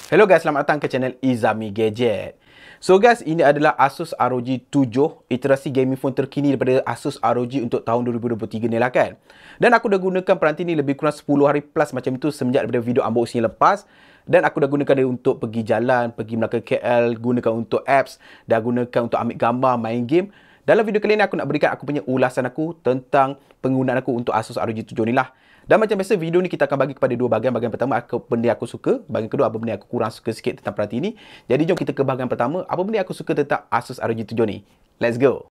Hello guys, selamat datang ke channel Izami Gadget. So guys, ini adalah Asus ROG 7, iterasi gaming phone terkini daripada Asus ROG untuk tahun 2023 ni lah kan. Dan aku dah gunakan peranti ni lebih kurang 10 hari plus macam itu semenjak daripada video unboxing lepas. Dan aku dah gunakan dia untuk pergi jalan, pergi Melaka KL, gunakan untuk apps, dah gunakan untuk ambil gambar, main game. Dalam video kali ni aku nak berikan aku punya ulasan aku tentang penggunaan aku untuk Asus ROG 7 ni lah. Dan macam biasa, video ni kita akan bagi kepada dua bahagian. Bahagian pertama, apa benda aku suka. Bahagian kedua, apa benda aku kurang suka sikit tentang peranti ni. Jadi, jom kita ke bahagian pertama. Apa benda aku suka tentang Asus ROG 7 ni. Let's go!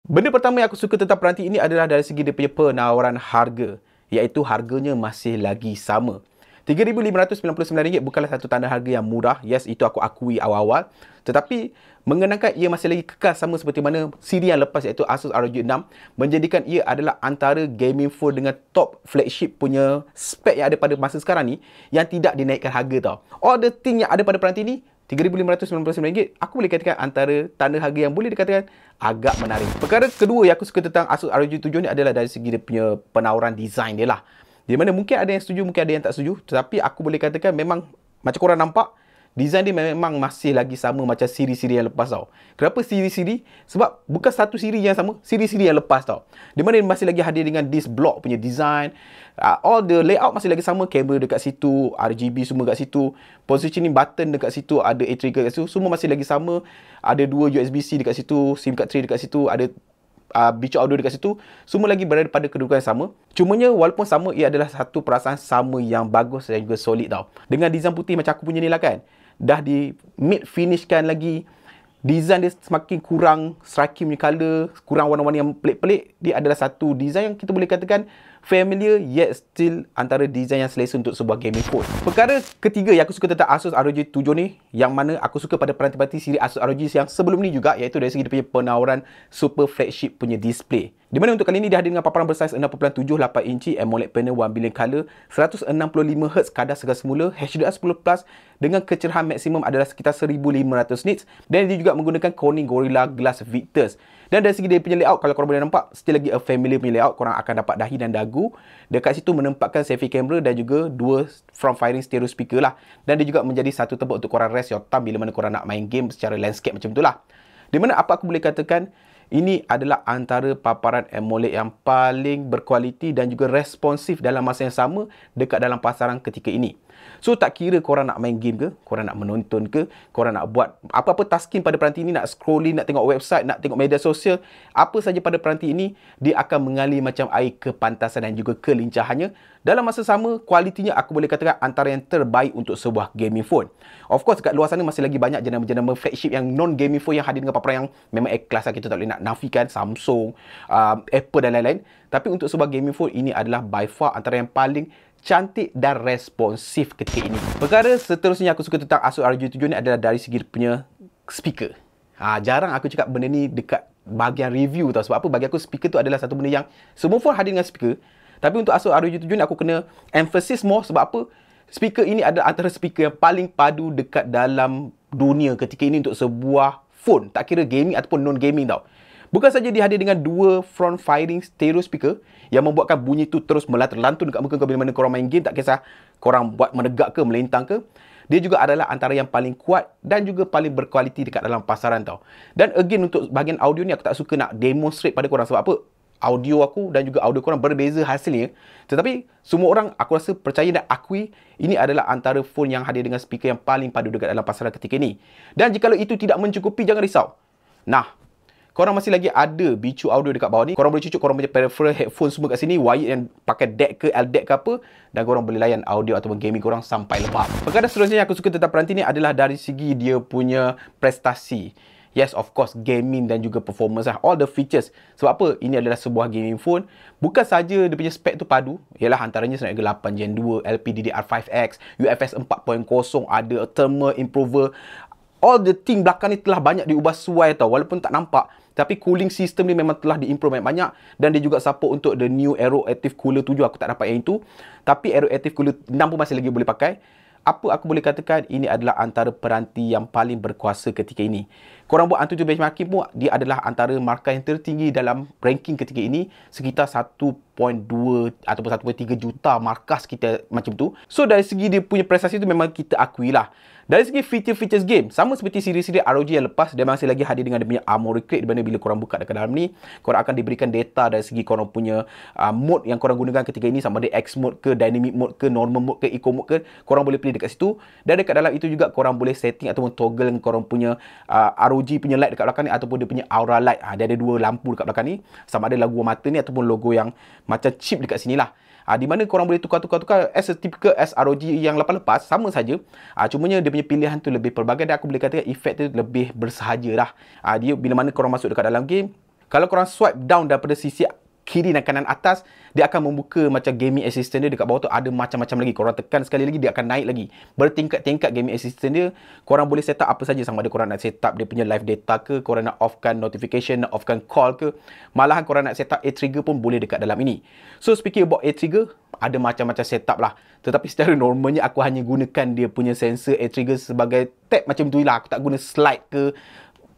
Benda pertama yang aku suka tentang peranti ini adalah dari segi dia punya penawaran harga. Iaitu harganya masih lagi sama. RM3,599 bukanlah satu tanda harga yang murah. Yes, itu aku akui awal-awal. Tetapi, mengenangkan ia masih lagi kekal sama seperti mana siri yang lepas iaitu Asus ROG 6, menjadikan ia adalah antara gaming phone dengan top flagship punya spek yang ada pada masa sekarang ni yang tidak dinaikkan harga tau. All the thing yang ada pada peranti ni, RM3,599, aku boleh katakan antara tanda harga yang boleh dikatakan agak menarik. Perkara kedua yang aku suka tentang Asus ROG 7 ni adalah dari segi dia punya penawaran design dia lah. Di mana mungkin ada yang setuju, mungkin ada yang tak setuju. Tetapi aku boleh katakan memang macam korang nampak, design dia memang masih lagi sama macam siri-siri yang lepas tau. Kenapa siri-siri? Sebab bukan satu siri yang sama, siri-siri yang lepas tau. Di mana dia masih lagi hadir dengan disc block punya design. All the layout masih lagi sama. Kamera dekat situ, RGB semua dekat situ. Positioning button dekat situ, ada A-trigger dekat situ. Semua masih lagi sama. Ada dua USB-C dekat situ, SIM card tray dekat situ, ada bicu audio dekat situ. Semua lagi berada pada kedudukan yang sama. Cumanya walaupun sama, ia adalah satu perasaan sama yang bagus dan juga solid tau. Dengan design putih macam aku punya ni lah kan. Dah di matte finishkan lagi. Design dia semakin kurang striking punya colour, kurang warna-warna yang pelik-pelik. Dia adalah satu design yang kita boleh katakan familiar yet still antara design yang selesa untuk sebuah gaming phone. Perkara ketiga yang aku suka tentang Asus ROG 7 ni, yang mana aku suka pada peranti-peranti siri Asus ROG yang sebelum ni juga, iaitu dari segi dia punya penawaran super flagship punya display. Di mana untuk kali ini dia hadir dengan paparan bersaiz 6.78 inci, AMOLED panel 1 billion color, 165Hz kadar segar semula, HDR10 Plus dengan kecerahan maksimum adalah sekitar 1500 nits, dan dia juga menggunakan Corning Gorilla Glass Victus. Dan dari segi dia punya layout, kalau korang boleh nampak, still lagi a familiar punya layout. Korang akan dapat dahi dan dagu. Dekat situ menempatkan selfie camera dan juga dua front firing stereo speaker lah. Dan dia juga menjadi satu tempat untuk korang rest your thumb bila mana korang nak main game secara landscape macam itulah. Di mana apa aku boleh katakan, ini adalah antara paparan AMOLED yang paling berkualiti dan juga responsif dalam masa yang sama dekat dalam pasaran ketika ini. So, tak kira korang nak main game ke, korang nak menonton ke, korang nak buat apa-apa tasking pada peranti ini, nak scrolling, nak tengok website, nak tengok media sosial, apa saja pada peranti ini, dia akan mengalir macam air kepantasan dan juga kelincahannya. Dalam masa sama, kualitinya aku boleh katakan antara yang terbaik untuk sebuah gaming phone. Of course, kat luar sana masih lagi banyak jenama-jenama flagship yang non-gaming phone yang hadir dengan paparan yang memang A-class lah. Kita tak boleh nak nafikan Samsung, Apple dan lain-lain. Tapi untuk sebuah gaming phone, ini adalah by far antara yang paling cantik dan responsif ketika ini. Perkara seterusnya aku suka tentang Asus ROG 7 ni adalah dari segi punya speaker. Jarang aku cakap benda ni dekat bahagian review tau. Sebab apa? Bagi aku speaker tu adalah satu benda yang semua phone hadir dengan speaker. Tapi untuk Asus ROG 7 ni aku kena emphasis more. Sebab apa? Speaker ini adalah antara speaker yang paling padu dekat dalam dunia ketika ini untuk sebuah phone. Tak kira gaming ataupun non-gaming tau. Bukan saja dia hadir dengan dua front firing stereo speaker yang membuatkan bunyi tu terus melantun dekat muka kau bila mana korang main game, tak kisah korang buat menegak ke, melintang ke. Dia juga adalah antara yang paling kuat dan juga paling berkualiti dekat dalam pasaran tau. Dan again untuk bahagian audio ni aku tak suka nak demonstrate pada korang. Sebab apa? Audio aku dan juga audio korang berbeza hasilnya. Tetapi semua orang aku rasa percaya dan akui ini adalah antara phone yang hadir dengan speaker yang paling padu dekat dalam pasaran ketika ini. Dan jikalau itu tidak mencukupi, jangan risau. Nah, korang masih lagi ada bicu audio dekat bawah ni. Korang boleh cucuk korang punya peripheral headphone semua kat sini, wired yang pakai DAC ke LDAC ke apa, dan korang boleh layan audio ataupun gaming korang sampai lepas. Perkara seterusnya yang aku suka tentang peranti ni adalah dari segi dia punya prestasi. Yes, of course, gaming dan juga performance lah. All the features. Sebab apa? Ini adalah sebuah gaming phone. Bukan saja dia punya spek tu padu. Ialah antaranya Snapdragon 8 Gen 2, LPDDR5X, UFS 4.0, ada thermal improver. All the thing belakang ni telah banyak diubah sesuai tau. Walaupun tak nampak. Tapi cooling system ni memang telah diimprove banyak-banyak. Dan dia juga support untuk the new Aero Active Cooler 7. Aku tak dapat yang itu. Tapi Aero Active Cooler 6 pun masih lagi boleh pakai. apa aku boleh katakan, ini adalah antara peranti yang paling berkuasa ketika ini. Korang buat Antutu benchmarking pun, dia adalah antara markah yang tertinggi dalam ranking ketika ini, sekitar 1.2 ataupun 1.3 juta markah sekitar macam tu. So dari segi dia punya prestasi tu memang kita akui lah. Dari segi features game, sama seperti siri-siri ROG yang lepas, dia masih lagi hadir dengan dia punya Armoury Crate, di mana bila korang buka dekat dalam ni, korang akan diberikan data dari segi korang punya mode yang korang gunakan ketika ini, sama ada X mode ke, Dynamic mode ke, Normal mode ke, Eco mode ke, korang boleh pilih dekat situ. Dan dekat dalam itu juga korang boleh setting ataupun toggle korang punya ROG punya light dekat belakang ni, ataupun dia punya aura light. Dia ada dua lampu dekat belakang ni, sama ada logo mata ni ataupun logo yang macam chip dekat sini lah. Di mana korang boleh tukar-tukar as a typical as ROG yang lepas-lepas, sama saja. Cumanya dia punya pilihan tu lebih pelbagai, dan aku boleh katakan efek tu lebih bersahaja lah. Dia bila mana korang masuk dekat dalam game, kalau korang swipe down daripada sisi kiri dan kanan atas, dia akan membuka macam gaming assistant dia. Dekat bawah tu ada macam-macam lagi. Korang tekan sekali lagi, dia akan naik lagi. Bertingkat-tingkat gaming assistant dia. Korang boleh set up apa saja, sama ada korang nak set up dia punya live data ke, korang nak offkan notification, nak offkan call ke. Malahan korang nak set up A-Trigger pun boleh dekat dalam ini. So speaking about A-Trigger, ada macam-macam setup lah. Tetapi secara normalnya aku hanya gunakan dia punya sensor A-Trigger sebagai tap macam tu lah. Aku tak guna slide ke,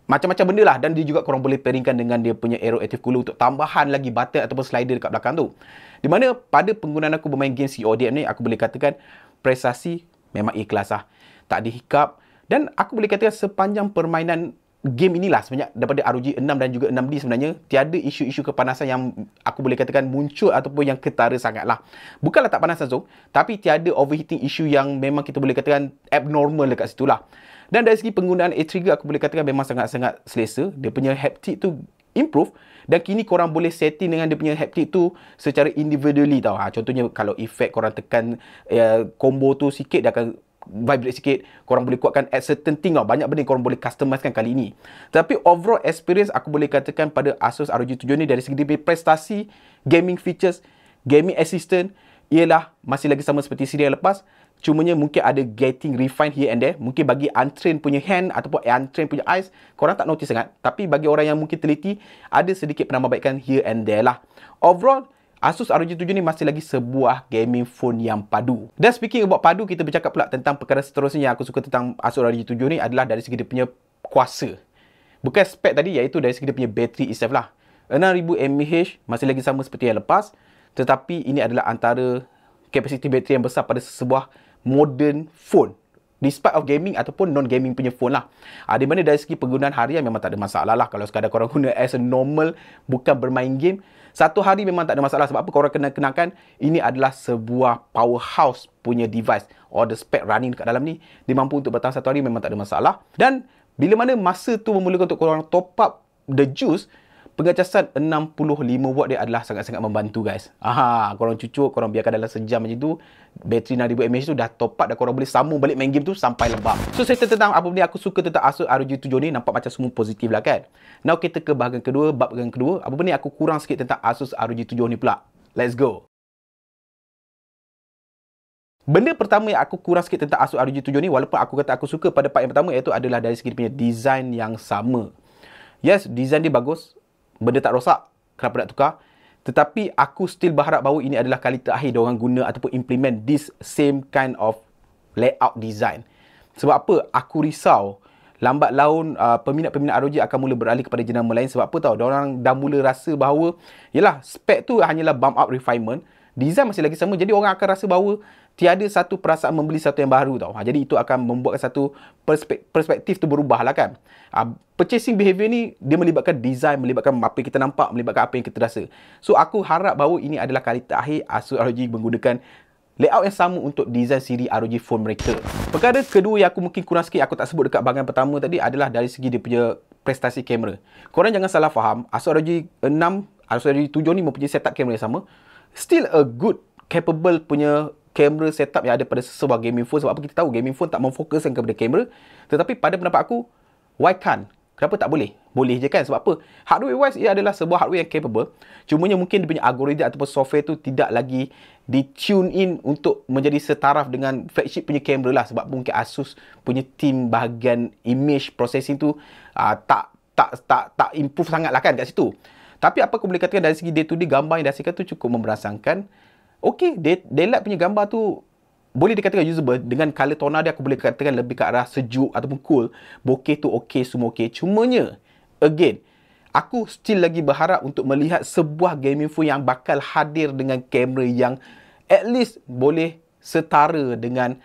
macam-macam benda lah. Dan dia juga korang boleh pairingkan dengan dia punya Aero Active Cooler untuk tambahan lagi button ataupun slider dekat belakang tu. Di mana pada penggunaan aku bermain game CODM ni, aku boleh katakan prestasi memang ikhlas lah. Tak ada hiccup. Dan aku boleh katakan sepanjang permainan game inilah, sebenarnya daripada ROG 6 dan juga 6D sebenarnya, tiada isu-isu kepanasan yang aku boleh katakan muncul ataupun yang ketara sangat lah. Bukanlah tak panas langsung, tapi tiada overheating issue yang memang kita boleh katakan abnormal dekat situ lah. Dan dari segi penggunaan A-Trigger, aku boleh katakan memang sangat-sangat selesa. Dia punya haptic tu improve, dan kini korang boleh setting dengan dia punya haptic tu secara individually tau. Contohnya kalau efek korang tekan combo tu sikit, dia akan vibrate sikit. Korang boleh kuatkan at certain thing tau. Banyak benda korang boleh customizekan kali ini. Tapi overall experience aku boleh katakan pada Asus ROG 7 ni, dari segi prestasi, gaming features, gaming assistant, ialah masih lagi sama seperti siri yang lepas. Cumanya mungkin ada getting refined here and there. Mungkin bagi untrained punya hand ataupun untrained punya eyes, korang tak notice sangat. Tapi bagi orang yang mungkin teliti, ada sedikit penambahbaikan here and there lah. Overall, Asus ROG 7 ni masih lagi sebuah gaming phone yang padu. Dan speaking about padu, kita bercakap pula tentang perkara seterusnya yang aku suka tentang Asus ROG 7 ni adalah dari segi dia punya kuasa. Bukan spek tadi, iaitu dari segi dia punya bateri itself lah. 6000 mAh masih lagi sama seperti yang lepas. Tetapi ini adalah antara kapasiti bateri yang besar pada sebuah modern phone, despite of gaming ataupun non-gaming punya phone lah. Di mana dari segi penggunaan harian memang tak ada masalah lah. Kalau sekadar korang guna as a normal, bukan bermain game, satu hari memang tak ada masalah. Sebab apa? Korang kena kenakan ini adalah sebuah powerhouse punya device. All the spec running dekat dalam ni, dia mampu untuk bertahan satu hari, memang tak ada masalah. Dan bila mana masa tu memulakan untuk korang top up the juice, pengecasan 65 watt dia adalah sangat-sangat membantu guys. Korang cucuk, korang biarkan dalam sejam macam tu, bateri 6000 mAh tu dah top up, dah korang boleh sambung balik main game tu sampai lebam. So cerita tentang apa benda aku suka tentang Asus ROG 7 ni, nampak macam semua positif lah kan. Now kita ke bahagian kedua, bab bahagian kedua. Apa benda aku kurang sikit tentang Asus ROG 7 ni pula. Let's go. Benda pertama yang aku kurang sikit tentang Asus ROG 7 ni, walaupun aku kata aku suka pada part yang pertama, iaitu adalah dari segi punya design yang sama. Yes, design dia bagus. Benda tak rosak, kenapa nak tukar? Tetapi aku still berharap bahawa ini adalah kali terakhir diorang guna ataupun implement this same kind of layout design. Sebab apa? Aku risau lambat laun peminat-peminat ROG akan mula beralih kepada jenama lain. Sebab apa tau? Diorang dah mula rasa bahawa yelah, spek tu hanyalah bump up refinement, design masih lagi sama. Jadi orang akan rasa bahawa tiada satu perasaan membeli satu yang baru tau. Jadi itu akan membuatkan satu perspektif tu berubah lah kan. Purchasing behavior ni, dia melibatkan design, melibatkan apa yang kita nampak, melibatkan apa yang kita rasa. So aku harap bahawa ini adalah kali terakhir Asus ROG menggunakan layout yang sama untuk design siri ROG phone mereka. Perkara kedua yang aku mungkin kurang sikit, aku tak sebut dekat bahagian pertama tadi, adalah dari segi dia punya prestasi kamera. Korang jangan salah faham, Asus ROG 6, Asus ROG 7 ni mempunyai setup kamera yang sama. Still a good, capable punya kamera setup yang ada pada sebuah gaming phone. Sebab apa? Kita tahu gaming phone tak memfokuskan kepada kamera. Tetapi pada pendapat aku, why can't? Kenapa tak boleh? Boleh je kan? Sebab apa? Hardware wise, ia adalah sebuah hardware yang capable. Cumanya mungkin dia punya algoritma ataupun software tu tidak lagi di-tune in untuk menjadi setaraf dengan flagship punya kamera lah. Sebab mungkin Asus punya team bahagian image processing tu tak improve sangat lah kan kat situ. Tapi apa aku boleh katakan, dari segi day to day gambar yang dihasilkan tu cukup memberangsangkan. Okey, daylight punya gambar tu boleh dikatakan usable. Dengan color tona dia, aku boleh katakan lebih ke arah sejuk ataupun cool. Bokeh tu okey, semua okey. Cumanya, again, aku still lagi berharap untuk melihat sebuah gaming phone yang bakal hadir dengan kamera yang at least boleh setara dengan,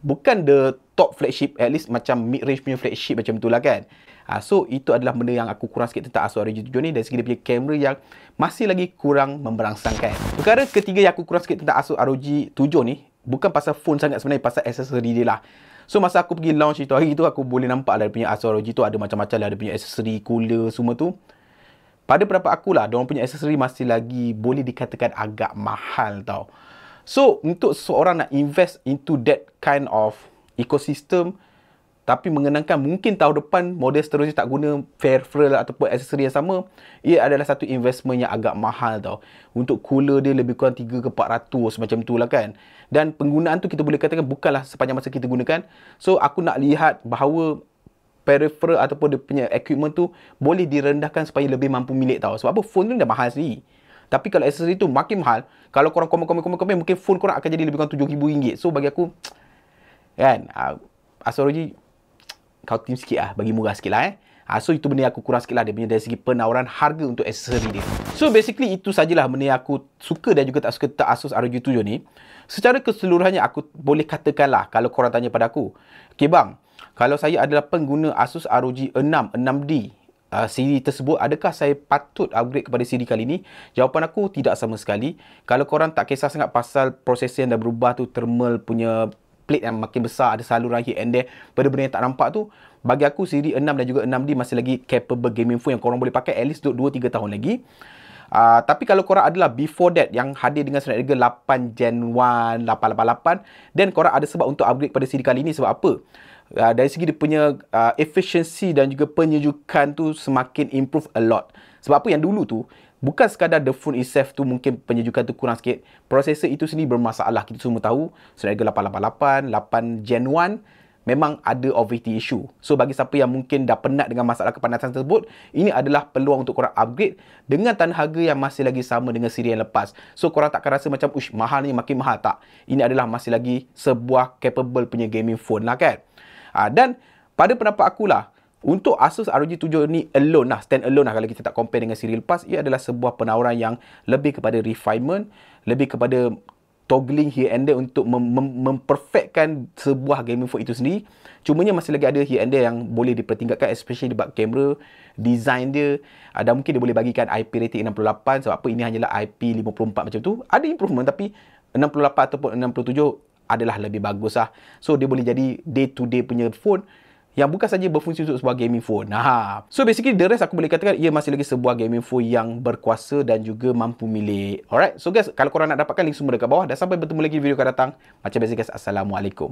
bukan the top flagship, at least macam mid-range punya flagship macam tu lah kan. So, itu adalah benda yang aku kurang sikit tentang Asus ROG 7 ni, dari segi dia punya kamera yang masih lagi kurang memberangsangkan. Perkara ketiga yang aku kurang sikit tentang Asus ROG 7 ni, bukan pasal phone sangat sebenarnya, pasal aksesori dia lah. So, masa aku pergi launch itu hari tu, aku boleh nampak lah dia punya Asus ROG tu ada macam-macam lah. Dia punya aksesori, cooler, semua tu. Pada pendapat aku lah, diorang punya aksesori masih lagi boleh dikatakan agak mahal tau. So, untuk seorang nak invest into that kind of ecosystem, tapi mengenangkan mungkin tahun depan model seterusnya tak guna peripheral ataupun aksesori yang sama, ia adalah satu investment yang agak mahal tau. Untuk cooler dia lebih kurang 3 ke 400 macam tu lah kan. Dan penggunaan tu kita boleh katakan bukanlah sepanjang masa kita gunakan. So, aku nak lihat bahawa peripheral ataupun dia punya equipment tu boleh direndahkan supaya lebih mampu milik tau. Sebab apa? Phone tu dah mahal sendiri. Tapi kalau aksesori tu makin mahal, kalau korang komen, mungkin phone korang akan jadi lebih kurang RM7,000. So, bagi aku, kan, Asus ROG, kau tim sikit lah, bagi murah sikit lah So, itu benda yang aku kurang sikit lah, dia punya dari segi penawaran harga untuk aksesori dia. So, basically, itu sajalah benda yang aku suka dan juga tak suka tentang Asus ROG 7 ni. Secara keseluruhannya, aku boleh katakan lah, kalau korang tanya pada aku, okay bang, kalau saya adalah pengguna Asus ROG 6, 6D, siri tersebut, adakah saya patut upgrade kepada siri kali ni? Jawapan aku, tidak sama sekali. Kalau korang tak kisah sangat pasal prosesor yang dah berubah tu, thermal punya plate yang makin besar, ada saluran here and there, pada benda yang tak nampak tu, bagi aku siri 6 dan juga 6D masih lagi capable gaming phone yang korang boleh pakai at least 2-3 tahun lagi. Tapi kalau korang adalah before that yang hadir dengan Snapdragon 8 Gen 1, 888, then korang ada sebab untuk upgrade pada siri kali ni. Sebab apa? Dari segi dia punya efficiency dan juga penyejukan tu semakin improve a lot. Sebab apa? Yang dulu tu, bukan sekadar the phone itself tu mungkin penyejukan tu kurang sikit. Prosesor itu sendiri bermasalah. Kita semua tahu Snapdragon 888, 8 Gen 1 memang ada overheating issue. So, bagi siapa yang mungkin dah penat dengan masalah kepanasan tersebut, ini adalah peluang untuk korang upgrade dengan tanah harga yang masih lagi sama dengan siri yang lepas. So, korang takkan rasa macam, ush, mahal ni, makin mahal. Tak. Ini adalah masih lagi sebuah capable punya gaming phone lah kan. Dan pada pendapat akulah, untuk Asus ROG 7 ni alone lah, stand alone lah kalau kita tak compare dengan siri lepas, ia adalah sebuah penawaran yang lebih kepada refinement, lebih kepada toggling here and there untuk memperfectkan sebuah gaming phone itu sendiri. Cumanya masih lagi ada here and there yang boleh dipertingkatkan, especially di bab kamera, design dia, dan mungkin dia boleh bagikan IP rating 68. Sebab apa? Ini hanyalah IP 54 macam tu. Ada improvement, tapi 68 ataupun 67 adalah lebih bagus lah. So, dia boleh jadi day to day punya phone yang bukan saja berfungsi untuk sebuah gaming phone. So, basically, the rest aku boleh katakan ia masih lagi sebuah gaming phone yang berkuasa dan juga mampu milik. Alright, so guys, kalau korang nak dapatkan link semua dekat bawah. Dan sampai bertemu lagi di video akan datang. Macam biasa guys, Assalamualaikum.